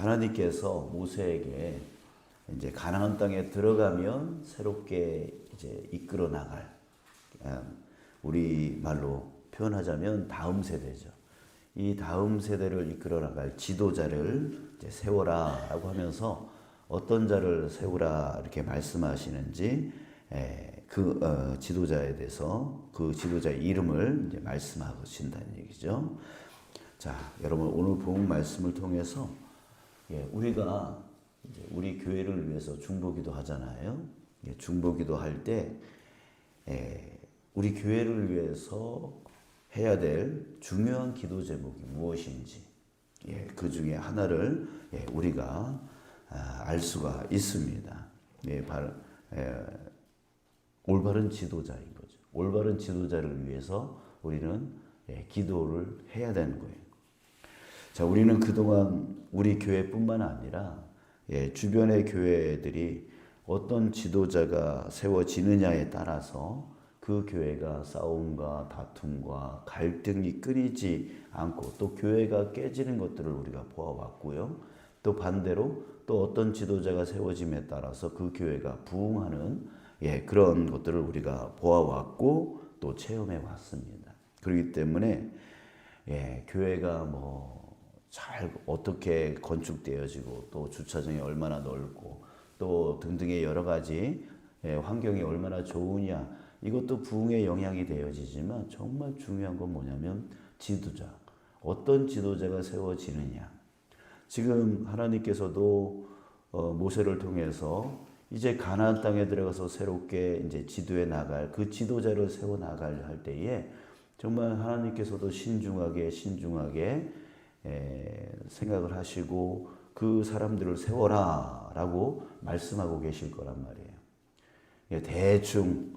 하나님께서 모세에게 이제 가나안 땅에 들어가면 새롭게 이제 이끌어 나갈, 우리 말로 표현하자면 다음 세대죠. 이 다음 세대를 이끌어 나갈 지도자를 이제 세워라라고 하면서 어떤 자를 세우라 이렇게 말씀하시는지 그 지도자에 대해서 그 지도자의 이름을 이제 말씀하신다는 얘기죠. 자, 여러분 오늘 본 말씀을 통해서 우리가 이제 우리 교회를 위해서 중보기도 하잖아요. 중보기도 할 때 우리 교회를 위해서 해야 될 중요한 기도 제목이 무엇인지 그 중에 하나를 우리가 알 수가 있습니다. 올바른 지도자인 거죠. 올바른 지도자를 위해서 우리는 기도를 해야 되는 거예요. 자, 우리는 그동안 우리 교회뿐만 아니라 주변의 교회들이 어떤 지도자가 세워지느냐에 따라서 그 교회가 싸움과 다툼과 갈등이 끊이지 않고 또 교회가 깨지는 것들을 우리가 보아왔고요. 또 반대로 또 어떤 지도자가 세워짐에 따라서 그 교회가 부흥하는 그런 것들을 우리가 보아왔고 또 체험해 왔습니다. 그렇기 때문에 교회가 잘 어떻게 건축되어지고 또 주차장이 얼마나 넓고 또 등등의 여러 가지 환경이 얼마나 좋으냐, 이것도 부흥의 영향이 되어지지만 정말 중요한 건 뭐냐면 지도자, 어떤 지도자가 세워지느냐. 지금 하나님께서도 모세를 통해서 이제 가나안 땅에 들어가서 새롭게 이제 지도해 나갈 그 지도자를 세워 나갈 할 때에 정말 하나님께서도 신중하게 생각을 하시고 그 사람들을 세워라라고 말씀하고 계실 거란 말이에요. 대충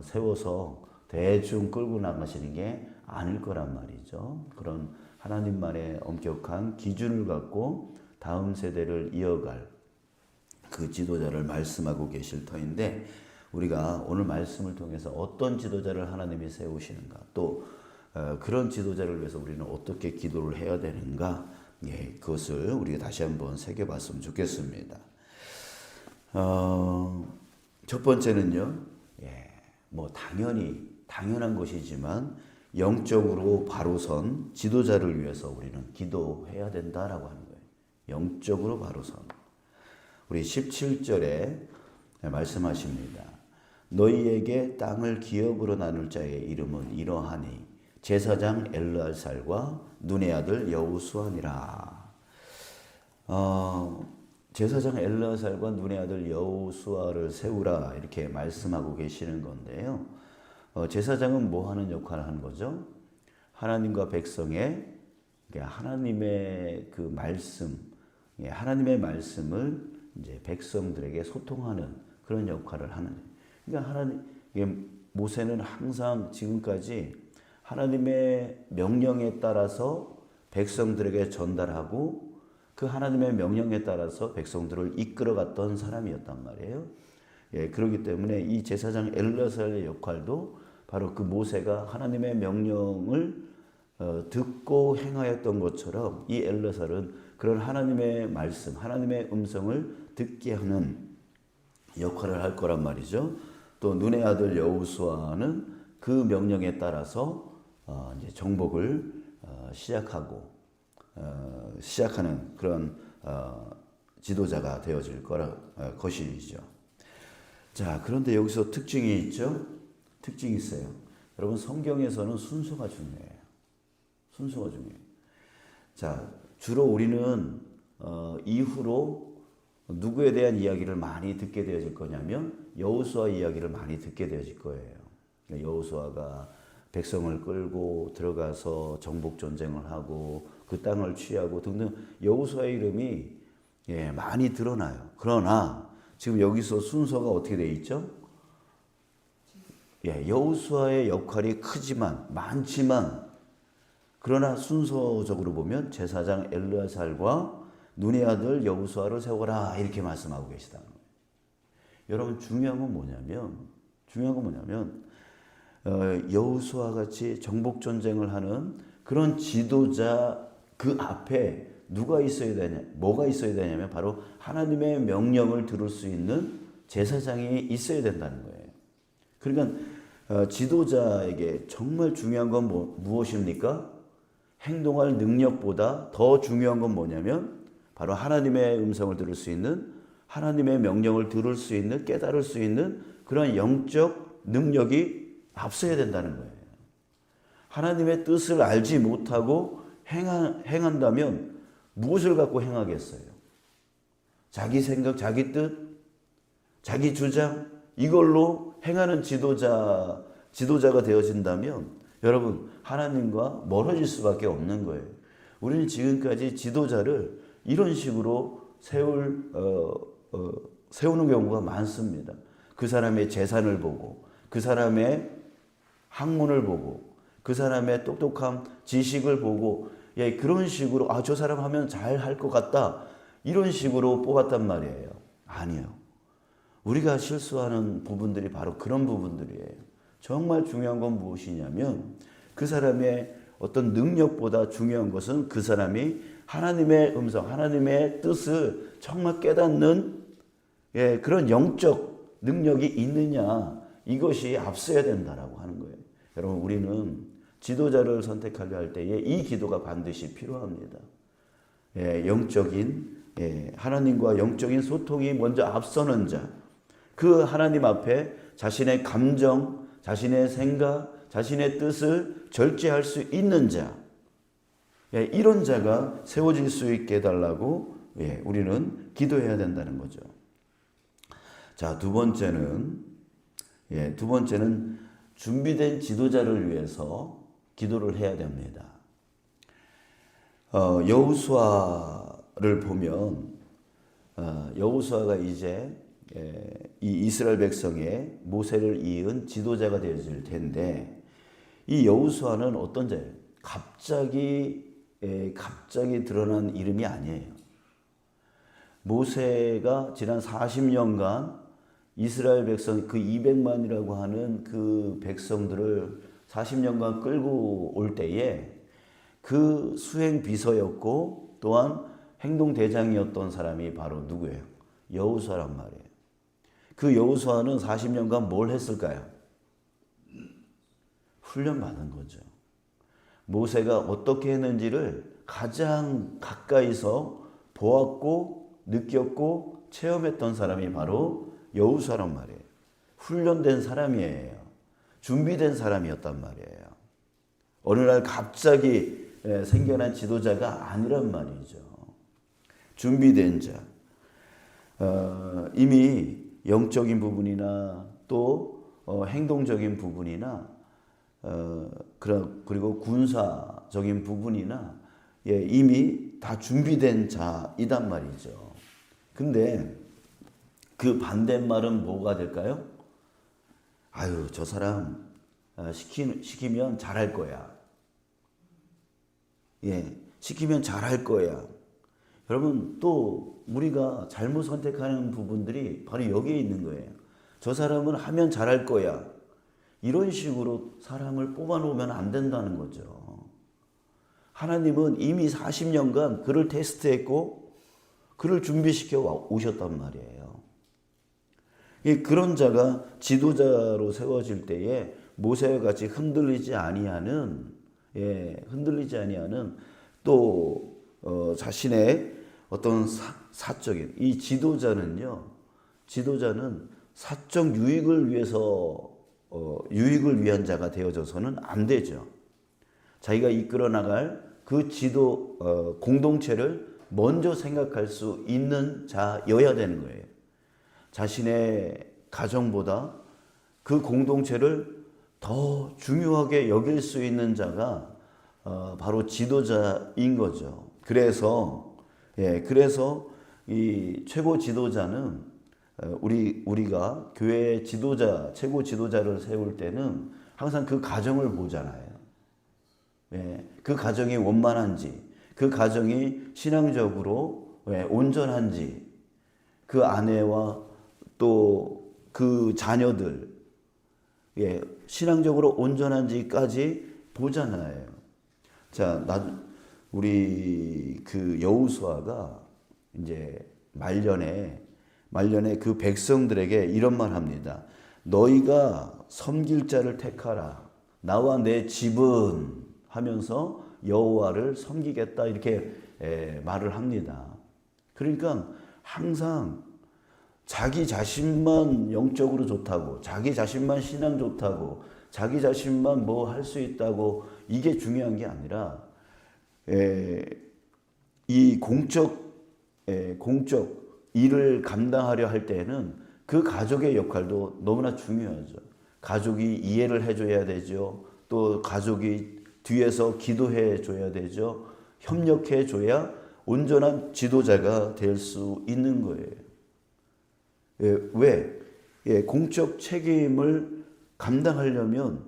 세워서 대충 끌고 나가시는 게 아닐 거란 말이죠. 그런 하나님만의 엄격한 기준을 갖고 다음 세대를 이어갈 그 지도자를 말씀하고 계실 터인데, 우리가 오늘 말씀을 통해서 어떤 지도자를 하나님이 세우시는가, 또 그런 지도자를 위해서 우리는 어떻게 기도를 해야 되는가, 그것을 우리가 다시 한번 새겨봤으면 좋겠습니다. 첫 번째는요, 당연한 것이지만 영적으로 바로 선 지도자를 위해서 우리는 기도해야 된다라고 하는 거예요. 영적으로 바로 선. 우리 17절에 말씀하십니다. 너희에게 땅을 기업으로 나눌 자의 이름은 이러하니 제사장 엘르알살과 눈의 아들 여호수아니라. 제사장 엘르알살과 눈의 아들 여호수아를 세우라 이렇게 말씀하고 계시는 건데요. 제사장은 뭐 하는 역할을 하는 거죠? 하나님과 백성의 하나님의 그 말씀, 하나님의 말씀을 이제 백성들에게 소통하는 그런 역할을 하는. 그러니까 모세는 항상 지금까지 하나님의 명령에 따라서 백성들에게 전달하고 그 하나님의 명령에 따라서 백성들을 이끌어갔던 사람이었단 말이에요. 그렇기 때문에 이 제사장 엘르아살의 역할도 바로 그 모세가 하나님의 명령을 듣고 행하였던 것처럼 이 엘르아살은 그런 하나님의 말씀, 하나님의 음성을 듣게 하는 역할을 할 거란 말이죠. 또 눈의 아들 여호수아는 그 명령에 따라서 이제 정복을 시작하는 그런 지도자가 되어질 것이죠. 자, 그런데 여기서 특징이 있죠. 특징이 있어요. 여러분, 성경에서는 순서가 중요해요. 순서가 중요해요. 자, 주로 우리는 이후로 누구에 대한 이야기를 많이 듣게 되어질 거냐면 여호수아 이야기를 많이 듣게 되어질 거예요. 여호수아가 백성을 끌고 들어가서 정복 전쟁을 하고 그 땅을 취하고 등등 여호수아의 이름이 많이 드러나요. 그러나 지금 여기서 순서가 어떻게 되어 있죠? 여호수아의 역할이 많지만 그러나 순서적으로 보면 제사장 엘르아살과 눈의 아들 여호수아를 세워라 이렇게 말씀하고 계시다는 거예요. 여러분, 중요한 건 뭐냐면 여호수아 같이 정복 전쟁을 하는 그런 지도자 그 앞에 누가 있어야 되냐, 뭐가 있어야 되냐면 바로 하나님의 명령을 들을 수 있는 제사장이 있어야 된다는 거예요. 그러니까 지도자에게 정말 중요한 건 무엇입니까? 행동할 능력보다 더 중요한 건 뭐냐면 바로 하나님의 음성을 들을 수 있는, 하나님의 명령을 들을 수 있는, 깨달을 수 있는 그런 영적 능력이 앞서야 된다는 거예요. 하나님의 뜻을 알지 못하고 행한다면 무엇을 갖고 행하겠어요? 자기 생각, 자기 뜻, 자기 주장, 이걸로 행하는 지도자가 되어진다면 여러분, 하나님과 멀어질 수밖에 없는 거예요. 우리는 지금까지 지도자를 이런 식으로 세우는 경우가 많습니다. 그 사람의 재산을 보고, 그 사람의 학문을 보고, 그 사람의 똑똑한 지식을 보고, 그런 식으로 저 사람 하면 잘 할 것 같다, 이런 식으로 뽑았단 말이에요. 아니요. 우리가 실수하는 부분들이 바로 그런 부분들이에요. 정말 중요한 건 무엇이냐면 그 사람의 어떤 능력보다 중요한 것은 그 사람이 하나님의 음성, 하나님의 뜻을 정말 깨닫는 그런 영적 능력이 있느냐, 이것이 앞서야 된다라고 하는 거예요. 여러분, 우리는 지도자를 선택하려 할 때에 이 기도가 반드시 필요합니다. 영적인, 하나님과 영적인 소통이 먼저 앞서는 자, 그 하나님 앞에 자신의 감정, 자신의 생각, 자신의 뜻을 절제할 수 있는 자, 이런 자가 세워질 수 있게 해달라고 우리는 기도해야 된다는 거죠. 자, 두 번째는 준비된 지도자를 위해서 기도를 해야 됩니다. 여호수아를 보면 여호수아가 이제 이 이스라엘 백성의 모세를 이은 지도자가 되어질 텐데, 이 여호수아는 어떤 자예요? 갑자기 드러난 이름이 아니에요. 모세가 지난 40년간 이스라엘 백성, 그 200만이라고 하는 그 백성들을 40년간 끌고 올 때에 그 수행 비서였고 또한 행동 대장이었던 사람이 바로 누구예요? 여호수아란 말이에요. 그 여호수아는 40년간 뭘 했을까요? 훈련받은 거죠. 모세가 어떻게 했는지를 가장 가까이서 보았고 느꼈고 체험했던 사람이 바로 여호수아란 말이에요. 훈련된 사람이에요. 준비된 사람이었단 말이에요. 어느 날 갑자기 생겨난 지도자가 아니란 말이죠. 준비된 자. 이미 영적인 부분이나 또 행동적인 부분이나 그리고 군사적인 부분이나 이미 다 준비된 자이단 말이죠. 근데 그 반대말은 뭐가 될까요? 저 사람 시키면 잘할 거야. 시키면 잘할 거야. 여러분, 또 우리가 잘못 선택하는 부분들이 바로 여기에 있는 거예요. 저 사람은 하면 잘할 거야. 이런 식으로 사람을 뽑아놓으면 안 된다는 거죠. 하나님은 이미 40년간 그를 테스트했고 그를 준비시켜 오셨단 말이에요. 그런 자가 지도자로 세워질 때에 모세와 같이 흔들리지 아니하는 또 자신의 어떤 사적인 이 지도자는 사적 유익을 위해서 유익을 위한 자가 되어져서는 안 되죠. 자기가 이끌어 나갈 그 지도 공동체를 먼저 생각할 수 있는 자여야 되는 거예요. 자신의 가정보다 그 공동체를 더 중요하게 여길 수 있는 자가 바로 지도자인 거죠. 그래서 이 최고 지도자는 우리가 교회의 지도자, 최고 지도자를 세울 때는 항상 그 가정을 보잖아요. 그 가정이 원만한지, 그 가정이 신앙적으로 온전한지, 그 아내와 또 그 자녀들 신앙적으로 온전한지까지 보잖아요. 자, 우리 그 여호수아가 이제 말년에 그 백성들에게 이런 말 합니다. 너희가 섬길 자를 택하라. 나와 내 집은 하면서 여호와를 섬기겠다 이렇게 말을 합니다. 그러니까 항상 자기 자신만 영적으로 좋다고, 자기 자신만 신앙 좋다고, 자기 자신만 뭐 할 수 있다고 이게 중요한 게 아니라 이 공적 일을 감당하려 할 때에는 그 가족의 역할도 너무나 중요하죠. 가족이 이해를 해줘야 되죠. 또 가족이 뒤에서 기도해 줘야 되죠. 협력해 줘야 온전한 지도자가 될 수 있는 거예요. 왜? 공적 책임을 감당하려면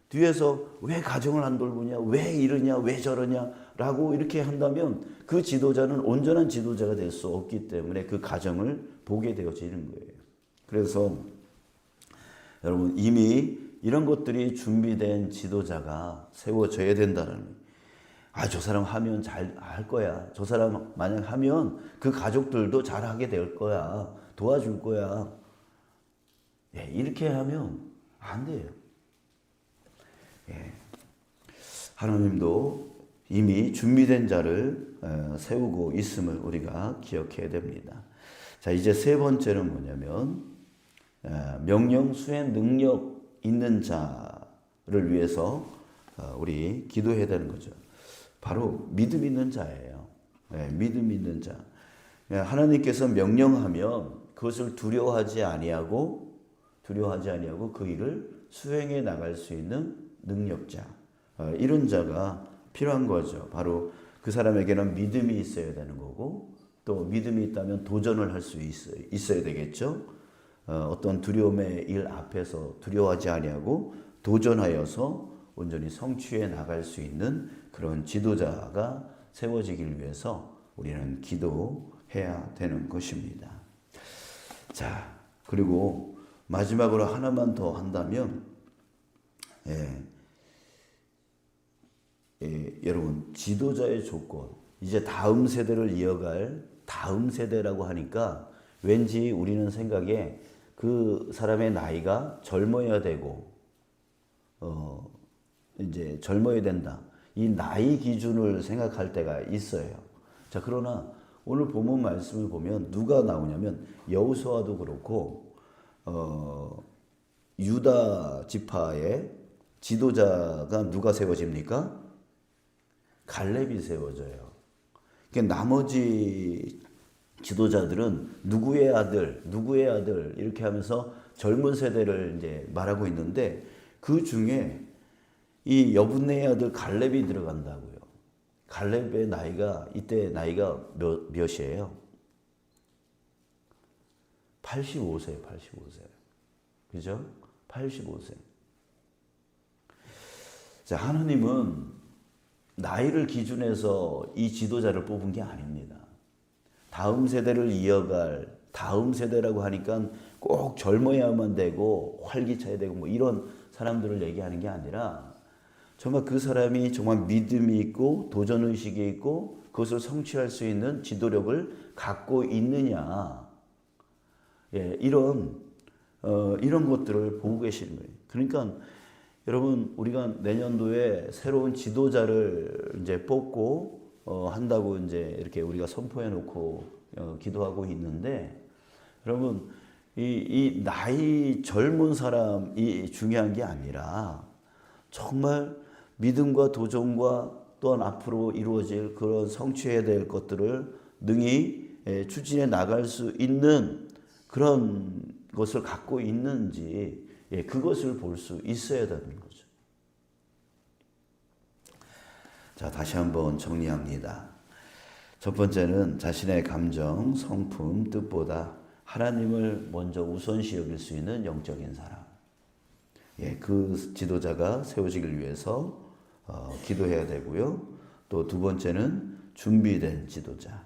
뒤에서 왜 가정을 안 돌보냐, 왜 이러냐, 왜 저러냐 라고 이렇게 한다면 그 지도자는 온전한 지도자가 될 수 없기 때문에 그 가정을 보게 되어지는 거예요. 그래서 여러분 이미 이런 것들이 준비된 지도자가 세워져야 된다는 거예요. 저 사람 하면 잘 할 거야. 저 사람 만약 하면 그 가족들도 잘하게 될 거야. 도와줄 거야. 이렇게 하면 안 돼요. 하나님도 이미 준비된 자를 세우고 있음을 우리가 기억해야 됩니다. 자, 이제 세 번째는 뭐냐면 명령 수행 능력 있는 자를 위해서 우리 기도해야 되는 거죠. 바로 믿음 있는 자예요. 믿음 있는 자. 하나님께서 명령하면 그것을 두려워하지 아니하고 그 일을 수행해 나갈 수 있는 능력자. 이런 자가 필요한 거죠. 바로 그 사람에게는 믿음이 있어야 되는 거고 또 믿음이 있다면 도전을 할 수 있어야 되겠죠. 어떤 두려움의 일 앞에서 두려워하지 아니하고 도전하여서 온전히 성취해 나갈 수 있는 그런 지도자가 세워지길 위해서 우리는 기도해야 되는 것입니다. 자, 그리고 마지막으로 하나만 더 한다면 여러분 지도자의 조건, 이제 다음 세대를 이어갈 다음 세대라고 하니까 왠지 우리는 생각에 그 사람의 나이가 젊어야 되고 이제 젊어야 된다. 이 나이 기준을 생각할 때가 있어요. 자, 그러나 오늘 본문 말씀을 보면 누가 나오냐면 여호수아도 그렇고 유다 지파의 지도자가 누가 세워집니까? 갈렙이 세워져요. 그러니까 나머지 지도자들은 누구의 아들 이렇게 하면서 젊은 세대를 이제 말하고 있는데 그 중에 이 여분네의 아들 갈렙이 들어간다고요. 갈렙의 나이가 이때 나이가 몇이에요? 85세예요. 85세. 그죠? 85세. 자, 하나님은 나이를 기준해서 이 지도자를 뽑은 게 아닙니다. 다음 세대를 이어갈 다음 세대라고 하니까 꼭 젊어야만 되고 활기차야 되고 뭐 이런 사람들을 얘기하는 게 아니라 정말 그 사람이 정말 믿음이 있고 도전의식이 있고 그것을 성취할 수 있는 지도력을 갖고 있느냐. 이런 것들을 보고 계시는 거예요. 그러니까 여러분 우리가 내년도에 새로운 지도자를 이제 뽑고 한다고 이제 이렇게 우리가 선포해 놓고 기도하고 있는데 여러분 이 나이 젊은 사람이 중요한 게 아니라 정말 믿음과 도전과 또한 앞으로 이루어질 그런 성취해야 될 것들을 능히 추진해 나갈 수 있는 그런 것을 갖고 있는지 그것을 볼 수 있어야 되는 거죠. 자, 다시 한번 정리합니다. 첫 번째는 자신의 감정, 성품, 뜻보다 하나님을 먼저 우선시 여길 수 있는 영적인 사람. 그 지도자가 세워지길 위해서 기도해야 되고요. 또 두 번째는 준비된 지도자.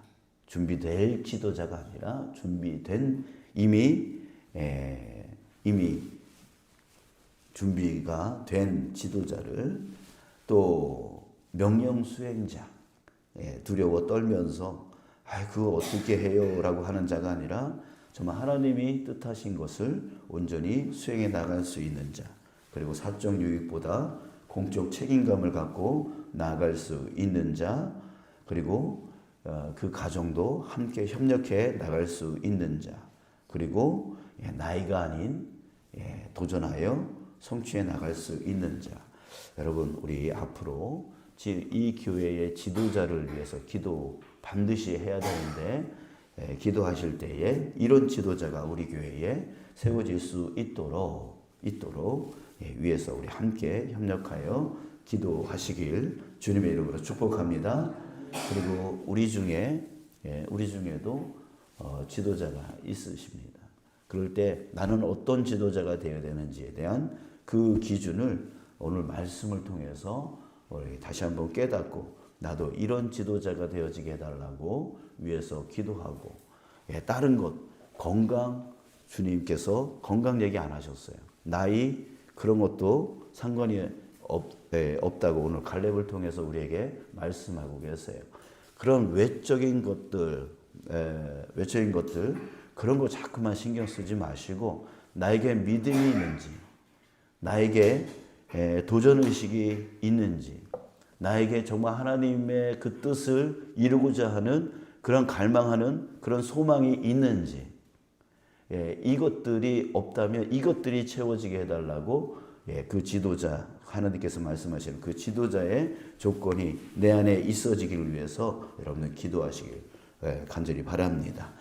준비될 지도자가 아니라 준비된 이미 준비가 된 지도자를 또 명령 수행자. 두려워 떨면서 그거 어떻게 해요? 라고 하는 자가 아니라 정말 하나님이 뜻하신 것을 온전히 수행해 나갈 수 있는 자, 그리고 사적 유익보다 공적 책임감을 갖고 나아갈 수 있는 자, 그리고 그 가정도 함께 협력해 나갈 수 있는 자, 그리고 나이가 아닌 도전하여 성취해 나갈 수 있는 자. 여러분, 우리 앞으로 이 교회의 지도자를 위해서 기도 반드시 해야 되는데, 기도하실 때에 이런 지도자가 우리 교회에 세워질 수 있도록 위해서 우리 함께 협력하여 기도하시길 주님의 이름으로 축복합니다. 그리고 우리 중에도 지도자가 있으십니다. 그럴 때 나는 어떤 지도자가 되어야 되는지에 대한 그 기준을 오늘 말씀을 통해서 다시 한번 깨닫고 나도 이런 지도자가 되어지게 해달라고 위해서 기도하고, 다른 것, 건강, 주님께서 건강 얘기 안 하셨어요. 나이 그런 것도 상관이 없다고 오늘 갈렙을 통해서 우리에게 말씀하고 계세요. 그런 외적인 것들 그런 거 자꾸만 신경 쓰지 마시고, 나에게 믿음이 있는지, 나에게 도전의식이 있는지, 나에게 정말 하나님의 그 뜻을 이루고자 하는 그런 갈망하는 그런 소망이 있는지, 이것들이 없다면 이것들이 채워지게 해달라고 그 지도자, 하나님께서 말씀하시는 그 지도자의 조건이 내 안에 있어지기를 위해서 여러분은 기도하시길 간절히 바랍니다.